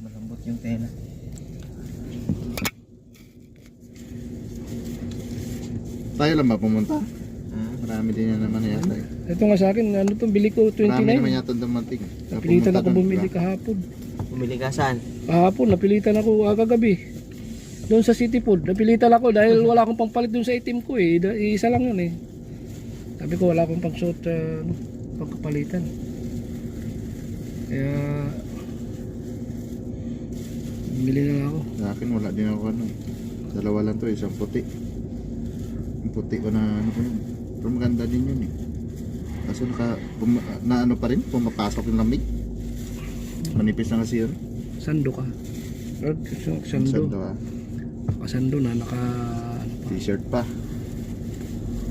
Malambot yung tela. Tayo lang ba pumunta? Marami din yan naman yata eh. Ito nga sa akin, ano to, bili ko Marami naman 29. yata dumating. Napilitan ako Pumunta doon, bumili diba? kahapon. Bumili ka saan? Kahapon, napilitan ako kagabi. Doon sa City Food, napilitan ako dahil wala akong pangpalit doon sa itim ko eh. Isa lang yun eh. Sabi ko wala akong pangsuot pagkapalitan. Kaya bumili na lang ako. Sa akin wala din ako ano. Dalawa lang to, isang puti. Yung puti ko na ano ko yun. Pero maganda din yun eh. Kaso na ano pa rin, pumapasok yung lamig. Manipis na kasi yun. Sando ka. Sando. Sando ah. Kasando na naka ano pa. T-shirt pa.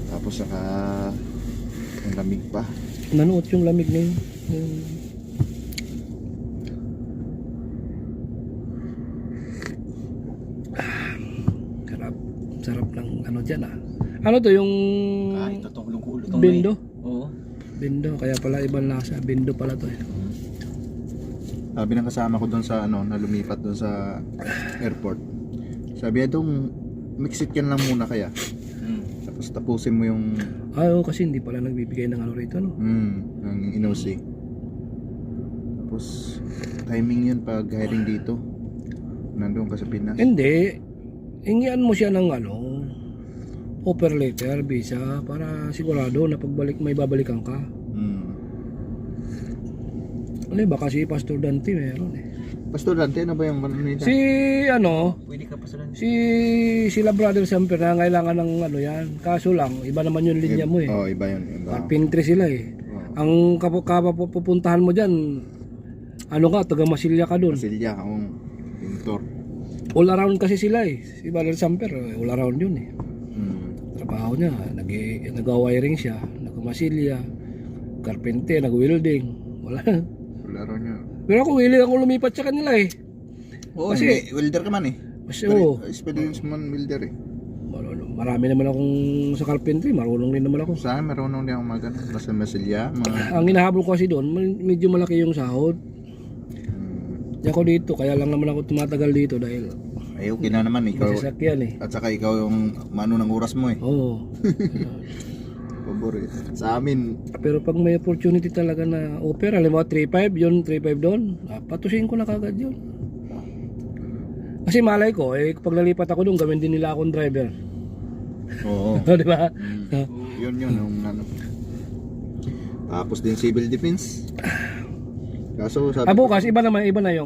Tapos saka yung lamig pa. Nanuot yung lamig na yun. Sarap. Sarap ng ano dyan ah. Ano to yung Ito tong lutong bindo? Oo. Bindo. Kaya pala ibang lasa. Bindo pala to eh. Sabi ng kasama ko doon sa ano, na lumipat doon sa airport. Sabi itong mix it yan lang muna kaya. Tapos tapusin mo yung Oo, kasi hindi pala nagbibigay ng ano rito no. ng inusi. Tapos timing yun pag hiring dito. Nandoon ka sa Pinas. Hindi. Hingian mo siya ng ano offer letter, visa para sigurado na pagbalik may babalikan ka. Ano baka si Pastor Dante meron eh. Pastor Dante, ano ba yung manunita? Si ano, Pwede ka pa saan? sila brother Samper na kailangan ng ano yan. Kaso lang, iba naman yung linya mo eh. Oh, iba yun. Iba. Carpentry sila eh. Ang pupuntahan mo dyan, ano ka, taga Masilya ka dun. Masilya, akong pintor. All around kasi sila eh. Si brother Samper, all around yun eh. Trabaho niya, nag-wiring siya, nag-Masilya, carpenter, nag-welding. Wala. Laro niya. Pero ako willing ako lumipat sa kanila eh. Oo, Kasi- welder ka man eh. Kasi oo. Experience man welder eh. Marami naman akong sa carpentry, marunong din naman ako. Sa akin, marunong din akong magano. Basta Masilya, Ang hinahabol ko kasi doon, medyo malaki yung sahod. Di ako dito, kaya lang naman ako tumatagal dito dahil ay okay na naman ikaw. may sasakyan eh. At saka ikaw yung mano ng oras mo eh. Oo. Pabor eh. Sa amin, Pero pag may opportunity talaga na offer, alam mo 3.5 yun, 3.5 doon, patusin ko na kagad yun. Kasi malay ko, eh pag nalipat ako doon, gawin din nila akong driver. oo. Di ba? Yun yung ano. Tapos din civil defense. Kaso sabi Bukas, iba na yung